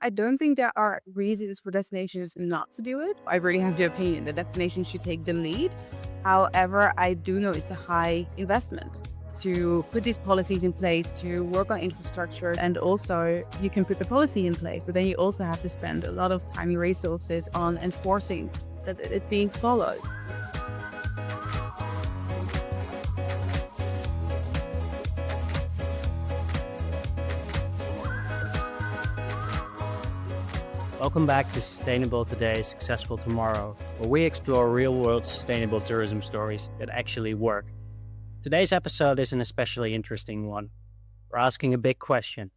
I don't think there are reasons for destinations not to do it. I really have the opinion that destinations should take the lead. However, I do know it's a high investment to put these policies in place, to work on infrastructure, and also you can put the policy in place, but then you also have to spend a lot of time and resources on enforcing that it's being followed. Welcome back to Sustainable Today, Successful Tomorrow, where we explore real world sustainable tourism stories that actually work. Today's episode is an especially interesting one. We're asking a big question: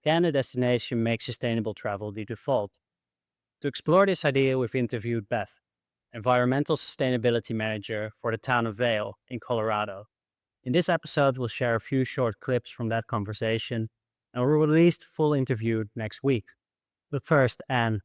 can a destination make sustainable travel the default? To explore this idea, we've interviewed Beth, Environmental Sustainability Manager for the town of Vail in Colorado. In this episode, we'll share a few short clips from that conversation and we'll release the full interview next week. But first, Anne,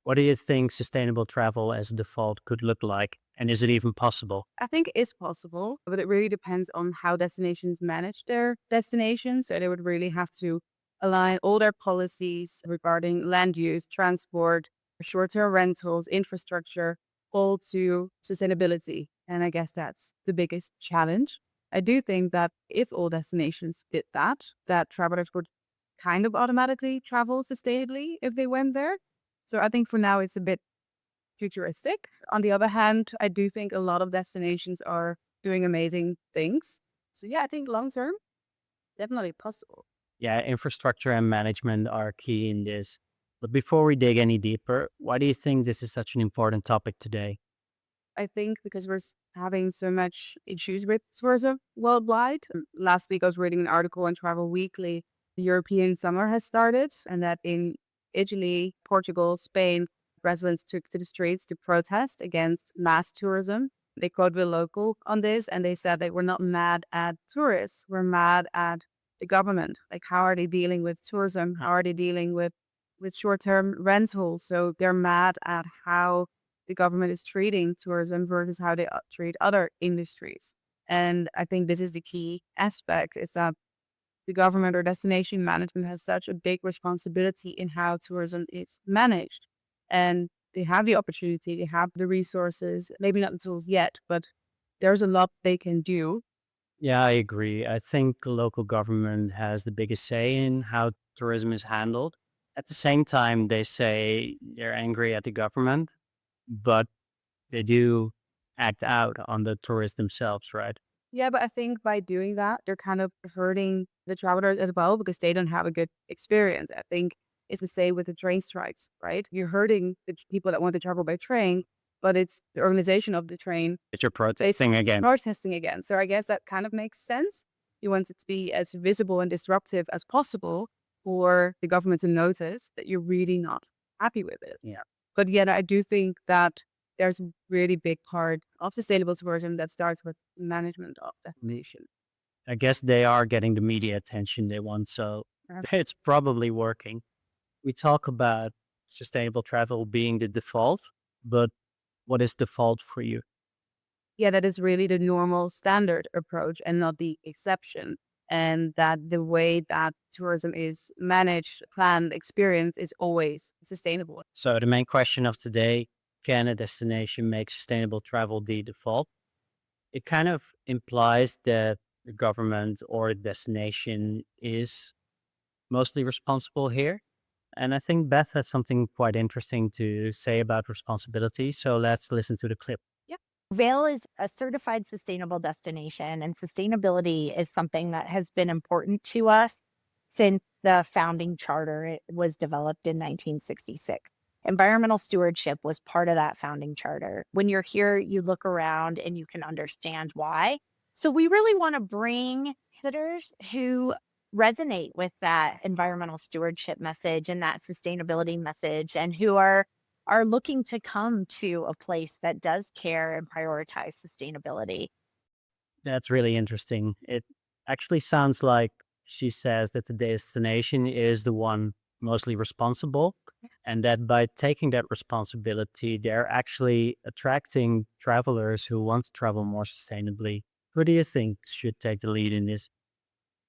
what do you think sustainable travel as a default could look like? And is it even possible? I think it's possible, but it really depends on how destinations manage their destinations. So they would really have to align all their policies regarding land use, transport, short-term rentals, infrastructure, all to sustainability. And I guess that's the biggest challenge. I do think that if all destinations did that, that travelers would kind of automatically travel sustainably if they went there. So I think for now it's a bit futuristic. On the other hand, I do think a lot of destinations are doing amazing things. So yeah, I think long term, definitely possible. Yeah, infrastructure and management are key in this. But before we dig any deeper, why do you think this is such an important topic today? I think because having so much issues with tourism worldwide. Last week I was reading an article on Travel Weekly. The European summer has started, and that in Italy, Portugal, Spain, residents took to the streets to protest against mass tourism. They quoted the local on this, and they said they were not mad at tourists, we're mad at the government. Like, how are they dealing with tourism? How are they dealing with short-term rentals? So they're mad at how the government is treating tourism versus how they treat other industries. And I think this is the key aspect, is that the government or destination management has such a big responsibility in how tourism is managed. And they have the opportunity, they have the resources, maybe not the tools yet, but there's a lot they can do. Yeah, I agree. I think the local government has the biggest say in how tourism is handled. At the same time, they say they're angry at the government, but they do act out on the tourists themselves, right? Yeah, but I think by doing that, they're kind of hurting the travelers as well because they don't have a good experience. I think it's the same with the train strikes, right? You're hurting the people that want to travel by train, but it's the organization of the train That you're basically protesting again. protesting again. So I guess that kind of makes sense. You want it to be as visible and disruptive as possible for the government to notice that you're really not happy with it. Yeah. But yet I do think that there's a really big part of sustainable tourism that starts with management of destination. I guess they are getting the media attention they want, so it's probably working. We talk about sustainable travel being the default, but what is default for you? Yeah, that is really the normal standard approach and not the exception. And that the way that tourism is managed, planned, experienced is always sustainable. So the main question of today, can a destination make sustainable travel the default? It kind of implies that the government or the destination is mostly responsible here. And I think Beth has something quite interesting to say about responsibility. So let's listen to the clip. Yep. Vail is a certified sustainable destination, and sustainability is something that has been important to us since the founding charter. It was developed in 1966. Environmental stewardship was part of that founding charter. When you're here, you look around and you can understand why. So we really want to bring visitors who resonate with that environmental stewardship message and that sustainability message, and who are looking to come to a place that does care and prioritize sustainability. That's really interesting. It actually sounds like she says that the destination is the one mostly responsible, and that by taking that responsibility, they're actually attracting travelers who want to travel more sustainably. Who do you think should take the lead in this?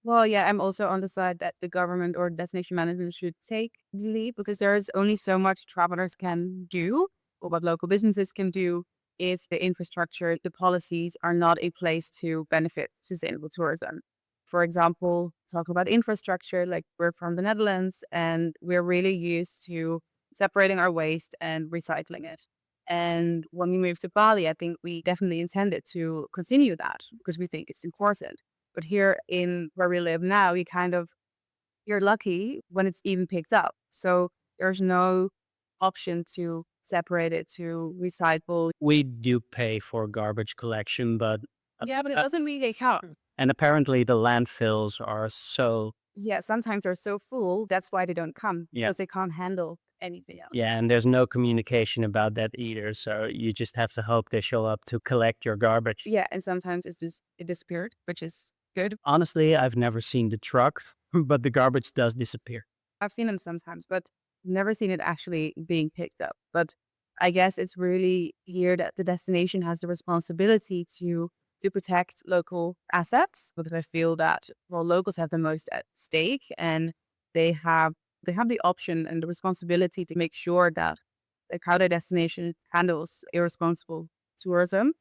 Well, yeah, I'm also on the side that the government or destination management should take the lead because there is only so much travelers can do or what local businesses can do if the infrastructure, the policies are not a place to benefit sustainable tourism. For example, talk about infrastructure, like we're from the Netherlands and we're really used to separating our waste and recycling it. And when we moved to Bali, I think we definitely intended to continue that because we think it's important. But here in where we live now, you're lucky when it's even picked up. So there's no option to separate it to recycle. We do pay for garbage collection, but Yeah, but it uh, doesn't mean they count. and apparently the landfills are so Yeah, sometimes they're so full, that's why they don't come yeah. because they can't handle anything else. Yeah, and there's no communication about that either. So you just have to hope they show up to collect your garbage. Yeah, and sometimes it's just it disappeared, which is good. Honestly, I've never seen the truck, but the garbage does disappear. I've seen them sometimes, but never seen it actually being picked up. But I guess it's really here that the destination has the responsibility to protect local assets because I feel that well locals have the most at stake and they have they have the option and the responsibility to make sure that like how their destination handles irresponsible tourism.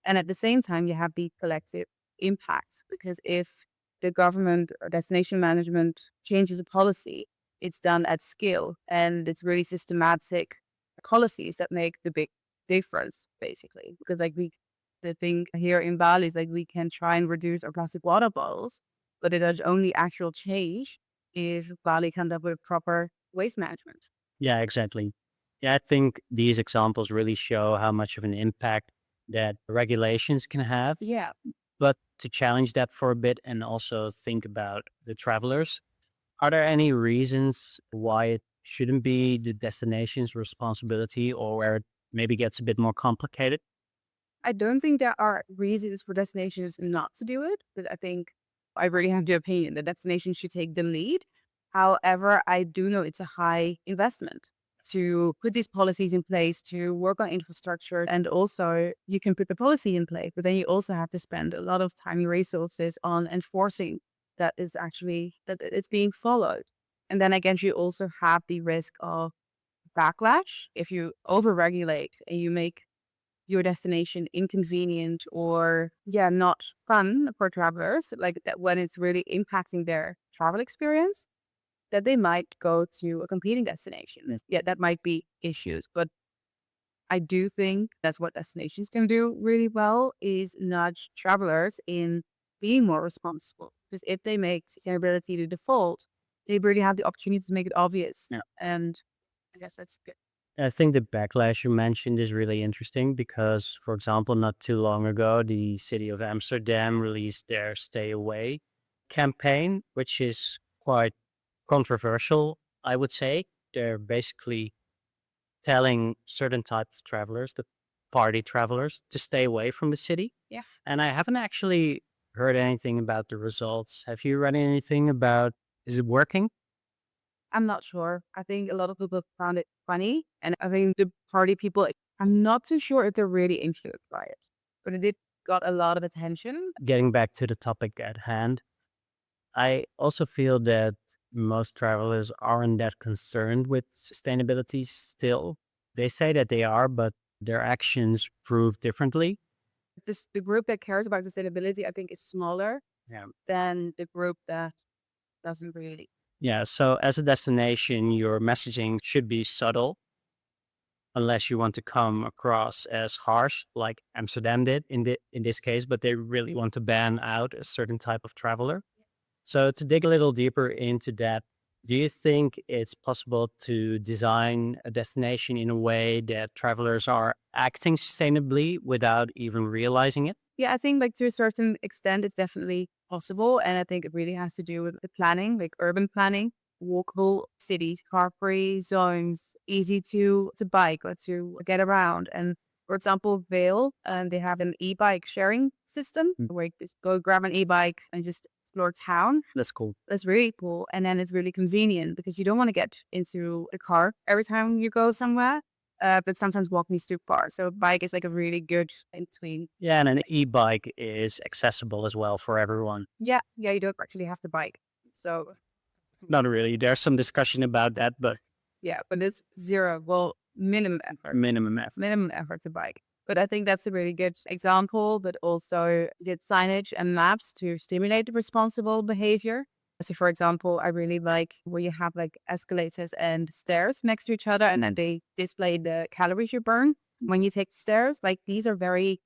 And at the same time you have the collective impact because if the government or destination management changes a policy, it's done at scale and it's really systematic policies that make the big difference, basically. Because the thing here in Bali is like we can try and reduce our plastic water bottles, but it does only actual change if Bali comes up with proper waste management. Yeah, exactly. Yeah, I think these examples really show how much of an impact that regulations can have. Yeah. But to challenge that for a bit and also think about the travelers, are there any reasons why it shouldn't be the destination's responsibility or where it maybe gets a bit more complicated? I don't think there are reasons for destinations not to do it, but I think I really have the opinion that destinations should take the lead. However, I do know it's a high investment to put these policies in place, to work on infrastructure, and also you can put the policy in place, but then you also have to spend a lot of time and resources on enforcing that it's being followed. And then again, you also have the risk of backlash if you overregulate and you make your destination inconvenient or yeah not fun for travelers like that when it's really impacting their travel experience that they might go to a competing destination. Yeah, that might be issues, but I do think that's what destinations can do really well is nudge travelers in being more responsible because if they make sustainability the default they really have the opportunity to make it obvious. Yeah. And I guess that's good. I think the backlash you mentioned is really interesting because, for example, not too long ago, the city of Amsterdam released their Stay Away campaign, which is quite controversial, I would say. They're basically telling certain type of travelers, the party travelers, to stay away from the city. Yeah. And I haven't actually heard anything about the results. Have you read anything about is it working? I'm not sure. I think a lot of people found it funny, and I think the party people, I'm not too sure if they're really influenced by it, but it did got a lot of attention. Getting back to the topic at hand, I also feel that most travelers aren't that concerned with sustainability still. They say that they are, but their actions prove differently. The group that cares about sustainability, I think, is smaller Yeah. than the group that doesn't really. Yeah. So, as a destination, your messaging should be subtle unless you want to come across as harsh, like Amsterdam did in this case, but they really want to ban out a certain type of traveler. So, to dig a little deeper into that, do you think it's possible to design a destination in a way that travelers are acting sustainably without even realizing it? Yeah, I think like to a certain extent, it's definitely possible, and I think it really has to do with the planning, like urban planning, walkable cities, car-free zones, easy to bike or to get around. And for example, Vail, they have an e-bike sharing system Mm. where you just go grab an e-bike and just explore town. That's cool. That's really cool, and then it's really convenient because you don't want to get into a car every time you go somewhere. but sometimes walking is too far. So bike is like a really good in between. Yeah, and an e-bike is accessible as well for everyone. Yeah, you don't actually have to bike. So Not really. There's some discussion about that, but yeah, but it's zero. Well, minimum effort. minimum effort. Minimum effort to bike. But I think that's a really good example, but also good signage and maps to stimulate the responsible behavior. So, for example, I really like where you have like escalators and stairs next to each other, and then they display the calories you burn when you take the stairs. Like these are very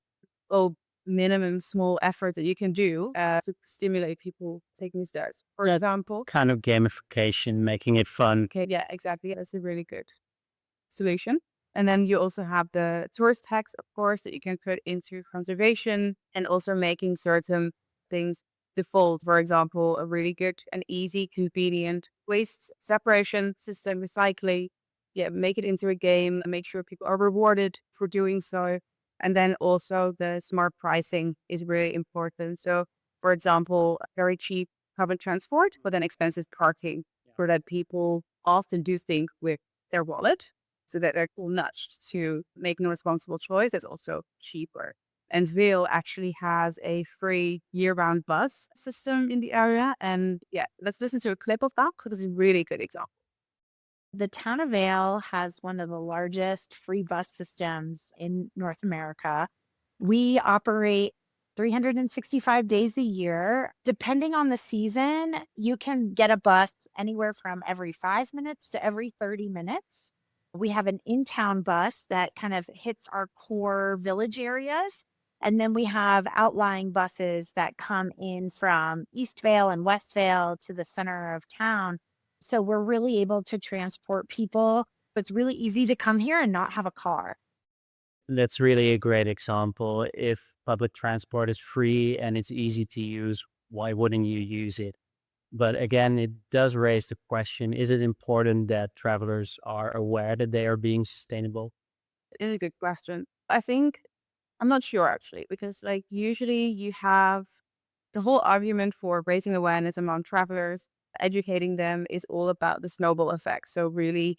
low minimum small effort that you can do to stimulate people taking stairs. For Yeah, example, kind of gamification, making it fun. okay, yeah, exactly. That's a really good solution. And then you also have the tourist tax, of course, that you can put into conservation and also making certain things default. For example, a really good and easy, convenient waste separation system, recycling. Yeah, make it into a game, make sure people are rewarded for doing so. And then also the smart pricing is really important. So, for example, very cheap public transport, but then expensive parking, so that people often do think with their wallet so that they're nudged to make a responsible choice. It's also cheaper. And Vail actually has a free year-round bus system in the area. And yeah, let's listen to a clip of that because it's a really good example. The town of Vail has one of the largest free bus systems in North America. We operate 365 days a year. Depending on the season, you can get a bus anywhere from every 5 minutes to every 30 minutes. We have an in town bus that kind of hits our core village areas. And then we have outlying buses that come in from East Vale and West Vale to the center of town. So we're really able to transport people. It's really easy to come here and not have a car. That's really a great example. If public transport is free and it's easy to use, why wouldn't you use it? But again, it does raise the question, is it important that travelers are aware that they are being sustainable? It is a good question. I think, I'm not sure actually, because like usually you have the whole argument for raising awareness among travelers, educating them is all about the snowball effect. So really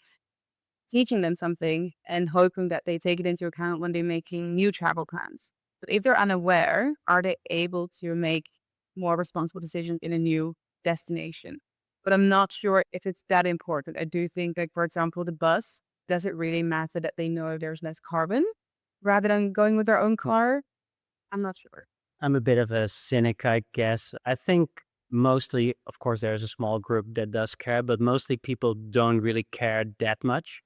teaching them something and hoping that they take it into account when they're making new travel plans. But if they're unaware, are they able to make more responsible decisions in a new destination? But I'm not sure if it's that important. I do think, like, for example, the bus, does it really matter that they know there's less carbon rather than going with their own car? I'm not sure. I'm a bit of a cynic, I guess. I think mostly, of course, there's a small group that does care, but mostly people don't really care that much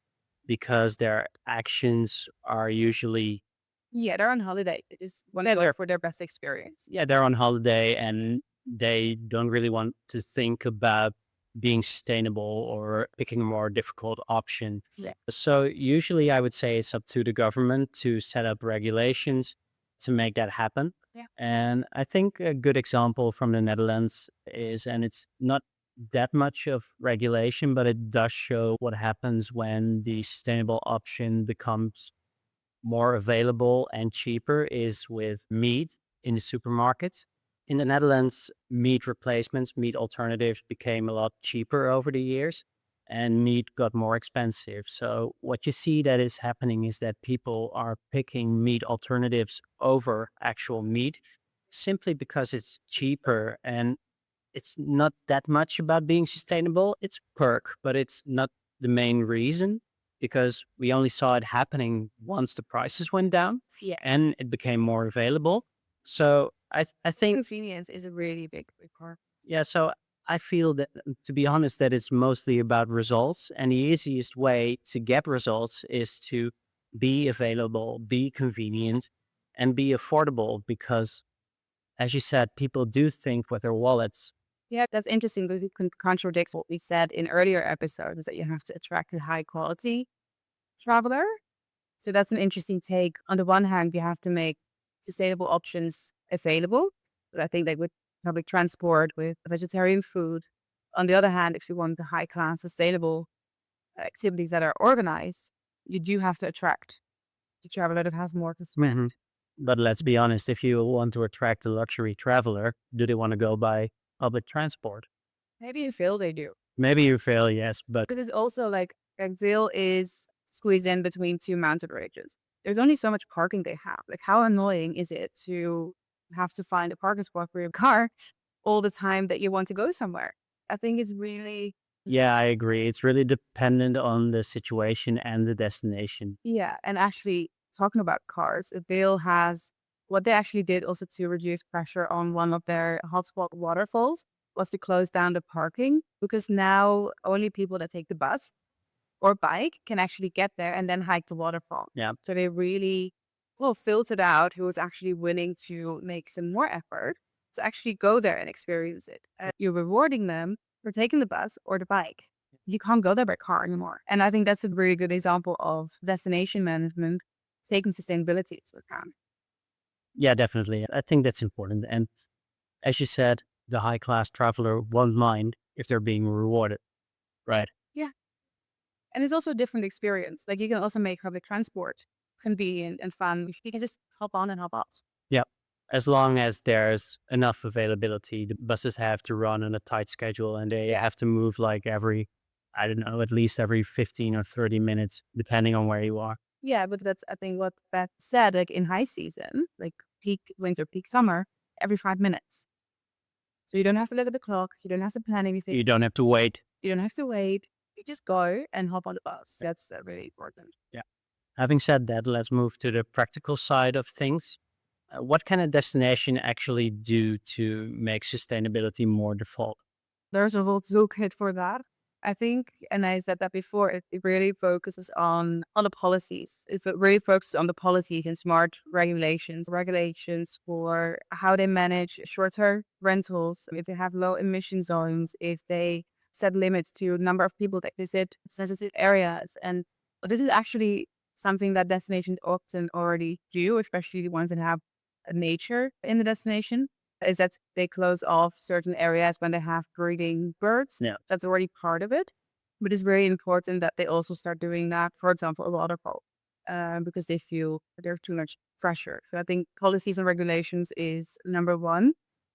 because their actions are usually, Yeah, they're on holiday. They just want to go for their best experience. yeah, they're on holiday and they don't really want to think about being sustainable or picking a more difficult option. Yeah. So usually I would say it's up to the government to set up regulations to make that happen. Yeah. And I think a good example from the Netherlands is, and it's not that much of regulation, but it does show what happens when the sustainable option becomes more available and cheaper, is with meat in the supermarkets. In the Netherlands, meat replacements, meat alternatives became a lot cheaper over the years and meat got more expensive. So what you see that is happening is that people are picking meat alternatives over actual meat simply because it's cheaper, and it's not that much about being sustainable. It's a perk, but it's not the main reason because we only saw it happening once the prices went down. Yeah. And it became more available. So I think, Convenience is a really big part. yeah, so I feel that, to be honest, that it's mostly about results. And the easiest way to get results is to be available, be convenient, and be affordable because, as you said, people do think with their wallets. Yeah, that's interesting because it contradicts what we said in earlier episodes, is that you have to attract a high quality traveler. So that's an interesting take. On the one hand, you have to make sustainable options available. But I think like with public transport, with vegetarian food. On the other hand, if you want the high class sustainable activities that are organized, you do have to attract the traveler that has more to spend. Mhm. But let's be honest, if you want to attract a luxury traveler, do they want to go by public transport? Maybe you feel they do. Maybe you fail, yes, but Because it's also like Vail is squeeze in between two mountain ranges. There's only so much parking they have. Like, how annoying is it to have to find a parking spot for your car all the time that you want to go somewhere? I think it's really, Yeah, I agree. It's really dependent on the situation and the destination. yeah. And actually, talking about cars, Vail has what they actually did also to reduce pressure on one of their hotspot waterfalls was to close down the parking because now only people that take the bus or bike can actually get there and then hike the waterfall. Yeah. So they really, well, filtered out who was actually willing to make some more effort to actually go there and experience it. You're rewarding them for taking the bus or the bike. You can't go there by car anymore. And I think that's a really good example of destination management taking sustainability into account. Yeah, definitely. I think that's important. And as you said, the high class traveler won't mind if they're being rewarded, right? Yeah. And it's also a different experience. Like you can also make public transport convenient and fun. You can just hop on and hop off. Yeah. As long as there's enough availability, the buses have to run on a tight schedule and they have to move like every, I don't know, at least every 15 or 30 minutes, depending on where you are. Yeah, but that's I think what Beth said, like in high season, like peak winter, peak summer, every 5 minutes. So you don't have to look at the clock, you don't have to plan anything, You don't have to wait. you don't have to wait. You just go and hop on the bus. That's really important. Yeah. Having said that, let's move to the practical side of things. What can a destination actually do to make sustainability more default? There's a whole toolkit for that. I think, and I said that before, it really focuses on the policies. It really focuses on the policies and smart regulations for how they manage shorter rentals, if they have low emission zones, if they set limits to number of people that visit sensitive areas. And this is actually something that destinations often already do, especially the ones that have nature in the destination is that they close off certain areas when they have breeding birds. Yeah. That's already part of it. But it's very important that they also start doing that, for example, a waterfall, because they feel there's too much pressure. So I think policies and regulations is number one.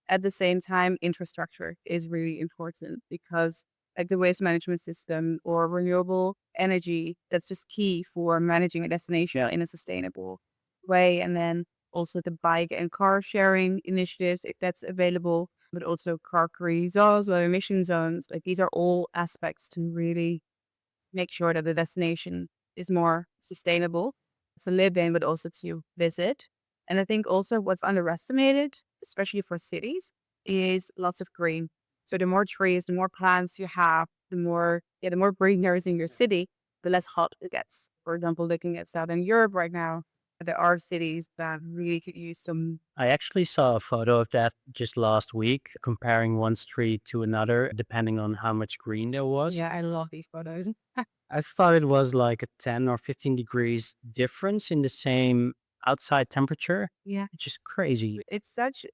At the same time, infrastructure is really important because like the waste management system or renewable energy, that's just key for managing a destination in a sustainable way. And then also the bike and car sharing initiatives, if that's available, but also car-free zones, low emission zones. Like these are all aspects to really make sure that the destination is more sustainable to live in, but also to visit. And I think also what's underestimated, especially for cities, is lots of green. So the more trees, the more plants you have, the more green there is in your city, the less hot it gets. For example, looking at Southern Europe right now, there are cities that really could use some. I actually saw a photo of that just last week, comparing one street to another, depending on how much green there was. Yeah, I love these photos. I thought it was like a 10 or 15 degrees difference in the same outside temperature, Yeah. which is crazy. It's such,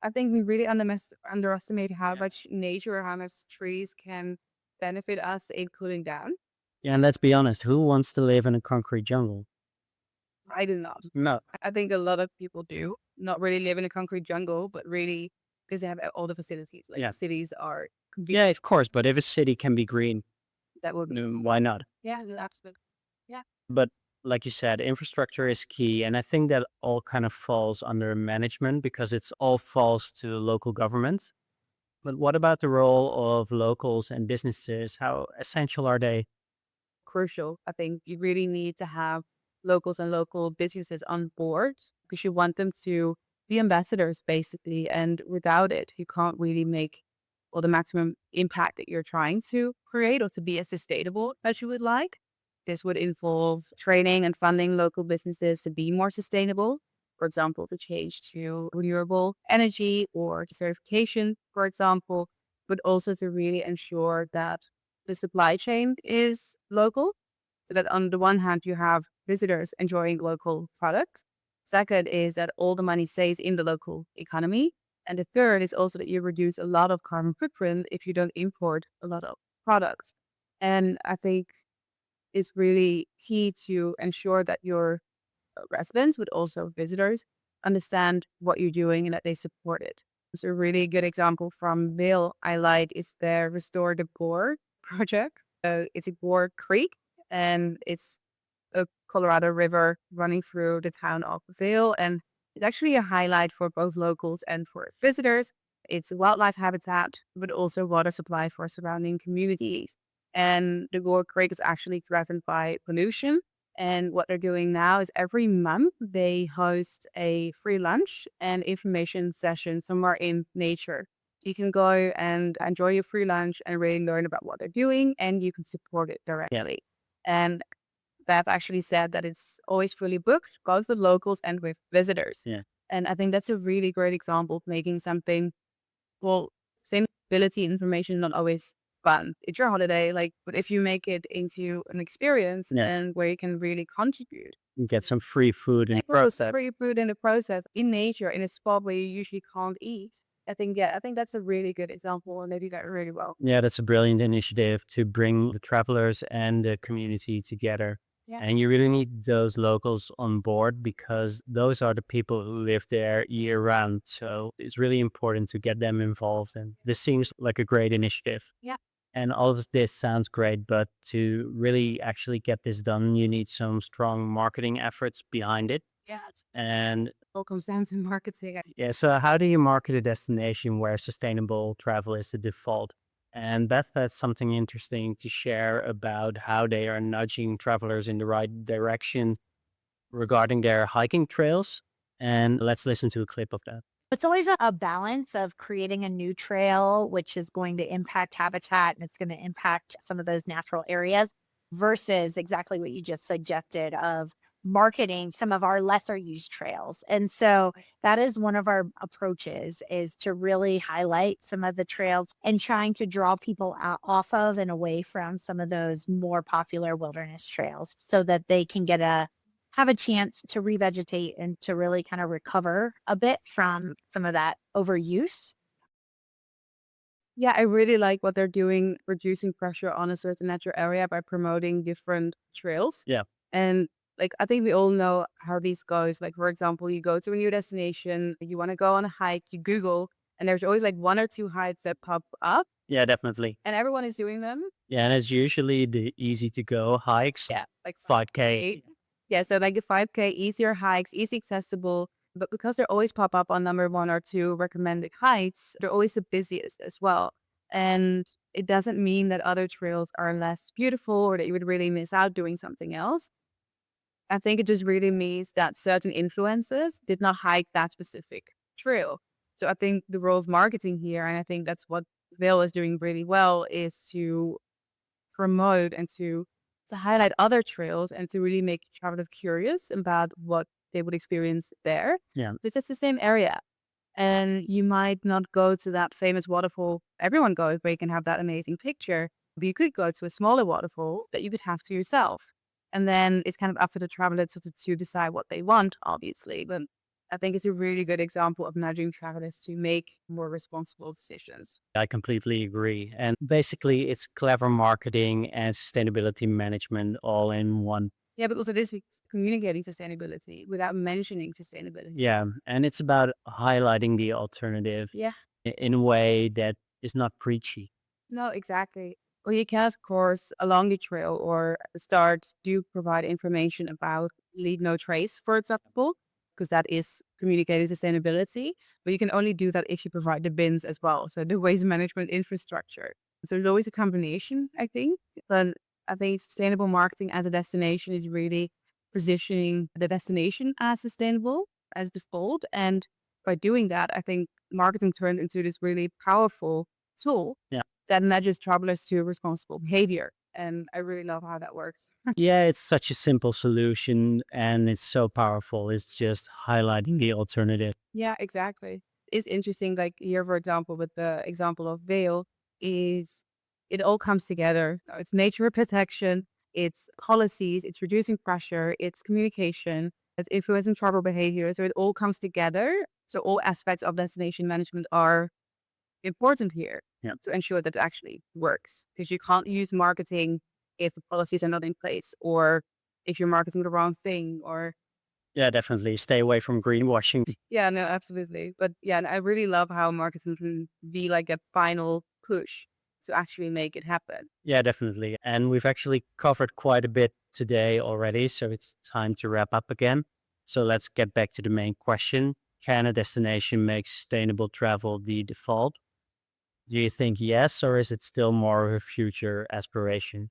I think we really underestimate how much nature or how much trees can benefit us in cooling down. Yeah, and let's be honest, who wants to live in a concrete jungle? I do not. No. I think a lot of people do not really live in a concrete jungle, but really because they have all the facilities. Like Yeah. cities are Yeah, of course, but if a city can be green, that would be. why not? Yeah, absolutely. Yeah. But like you said, infrastructure is key. And I think that all kind of falls under management because it's all falls to local governments. But what about the role of locals and businesses? How essential are they? Crucial. I think you really need to have locals and local businesses on board because you want them to be ambassadors basically. And without it, you can't really make the maximum impact that you're trying to create or to be as sustainable as you would like. This would involve training and funding local businesses to be more sustainable. For example, to change to renewable energy or to certification, for example, but also to really ensure that the supply chain is local. So that on the one hand, you have visitors enjoying local products. Second is that all the money stays in the local economy. And the third is also that you reduce a lot of carbon footprint if you don't import a lot of products. And I think it's really key to ensure that your residents, but also visitors, understand what you're doing and that they support it. So a really good example from Vail I like is the Restore the Gore project. So it's a Gore Creek and it's a Colorado River running through the town of Vail, and it's actually a highlight for both locals and for visitors. It's a wildlife habitat, but also water supply for surrounding communities. And the Gore Creek is actually threatened by pollution. And what they're doing now is every month they host a free lunch and information session somewhere in nature. You can go and enjoy your free lunch and really learn about what they're doing, and you can support it Yeah. directly. And Beth actually said that it's always fully booked, both with locals and with visitors. Yeah. And I think that's a really great example of making something, well, sustainability information not always fun. It's your holiday, like, but if you make it into an experience Yeah. and where you can really contribute, Get some free food in the like process. free food in the process, in nature, in a spot where you usually can't eat. I think that's a really good example, and they do that really well. Yeah, that's a brilliant initiative to bring the travelers and the community together. Yeah. And you really need those locals on board because those are the people who live there year round. So it's really important to get them involved. And this seems like a great initiative. Yeah. And all of this sounds great, but to really actually get this done, you need some strong marketing efforts behind it. Yeah. And All comes down to marketing. yeah, so how do you market a destination where sustainable travel is the default? And Beth has something interesting to share about how they are nudging travelers in the right direction regarding their hiking trails. And let's listen to a clip of that. It's always a balance of creating a new trail, which is going to impact habitat and it's going to impact some of those natural areas versus exactly what you just suggested of marketing some of our lesser used trails. And so that is one of our approaches is to really highlight some of the trails and trying to draw people out off of and away from some of those more popular wilderness trails so that they can have a chance to revegetate and to really kind of recover a bit from some of that overuse. Yeah, I really like what they're doing, reducing pressure on a certain natural area by promoting different trails. Yeah. And like, I think we all know how these goes. Like, for example, you go to a new destination, you want to go on a hike, you Google, and there's always like one or two hikes that pop up, Yeah, definitely. and everyone is doing them. Yeah, and it's usually the easy to go hikes. Yeah, like 5K. Yeah, so like the 5K, easier hikes, easy accessible. But because they always pop up on number one or two recommended hikes, they're always the busiest as well. And it doesn't mean that other trails are less beautiful or that you would really miss out doing something else. I think it just really means that certain influencers did not hike that specific trail. So I think the role of marketing here, and I think that's what Vail is doing really well, is to promote and to highlight other trails and to really make travelers curious about what they would experience there. Yeah. Because it's the same area. And you might not go to that famous waterfall everyone goes where you can have that amazing picture. But you could go to a smaller waterfall that you could have to yourself. And then it's kind of up to the traveler to decide what they want, obviously. But I think it's a really good example of nudging travelers to make more responsible decisions. I completely agree. And basically, it's clever marketing and sustainability management all in one. Yeah, but also this week's communicating sustainability without mentioning sustainability. Yeah. And it's about highlighting the alternative Yeah. in a way that is not preachy. No, exactly. Well, you can, of course, along the trail or at the start, do provide information about leave no trace, for example, because that is communicating sustainability. But you can only do that if you provide the bins as well. So the waste management infrastructure. So there's always a combination, I think. But I think sustainable marketing as a destination is really positioning the destination as sustainable as default. And by doing that, I think marketing turned into this really powerful tool Yeah. that nudges travelers to responsible behavior. And I really love how that works. Yeah, it's such a simple solution and it's so powerful. It's just highlighting the alternative. Yeah, exactly. It's interesting, like here, for example, with the example of Vail, is it all comes together. It's nature protection, it's policies, it's reducing pressure, it's communication, it's influencing travel behavior. So it all comes together. So all aspects of destination management are important here Yeah. to ensure that it actually works. Because you can't use marketing if the policies are not in place or if you're marketing the wrong thing or Yeah, definitely. Stay away from greenwashing. yeah, no, absolutely. But yeah, and I really love how marketing can be like a final push to actually make it happen. Yeah, definitely. And we've actually covered quite a bit today already, so it's time to wrap up again. So let's get back to the main question. Can a destination make sustainable travel the default? Do you think yes, or is it still more of a future aspiration?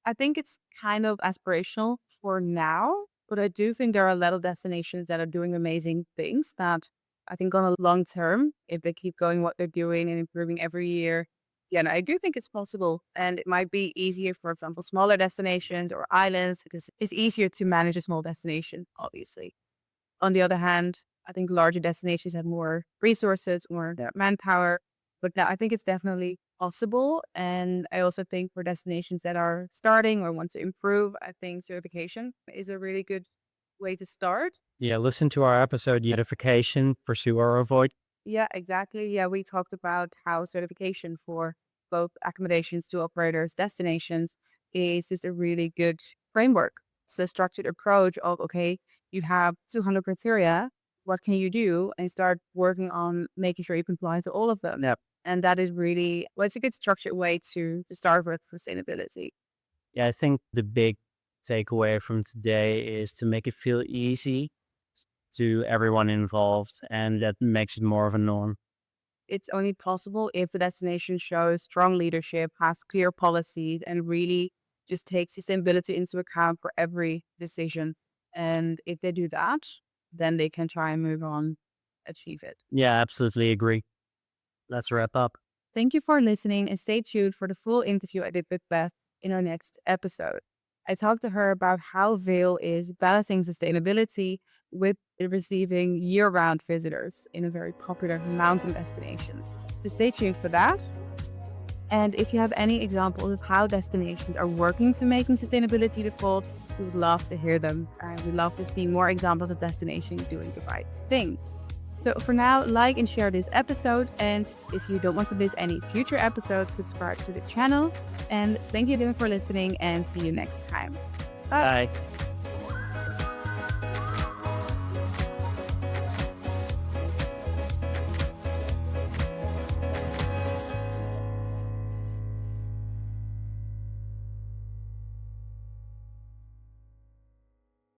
I think it's kind of aspirational for now, but I do think there are a lot of destinations that are doing amazing things that I think on a long term, if they keep going what they're doing and improving every year, yeah, and I do think it's possible. And it might be easier, for example, smaller destinations or islands, because it's easier to manage a small destination, obviously. On the other hand, I think larger destinations have more resources, more manpower, but now I think it's definitely possible. And I also think for destinations that are starting or want to improve, I think certification is a really good way to start. Yeah, listen to our episode, Certification, Pursue or Avoid. Yeah, exactly. Yeah, we talked about how certification for both accommodations to operators, destinations is just a really good framework. It's a structured approach of, okay, you have 200 criteria. What can you do? And start working on making sure you comply to all of them. Yep. And that is really, well, it's a good structured way to start with sustainability. Yeah, I think the big takeaway from today is to make it feel easy to everyone involved, and that makes it more of a norm. It's only possible if the destination shows strong leadership, has clear policies, and really just takes sustainability into account for every decision. And if they do that, then they can try and move on, achieve it. Yeah, absolutely agree. Let's wrap up. Thank you for listening and stay tuned for the full interview I did with Beth in our next episode. I talked to her about how Vail is balancing sustainability with receiving year round visitors in a very popular mountain destination. So stay tuned for that. And if you have any examples of how destinations are working to making sustainability default, we would love to hear them. And we'd love to see more examples of destinations doing the right thing. So for now, like and share this episode. And if you don't want to miss any future episodes, subscribe to the channel. And thank you again for listening and see you next time. Bye. Bye.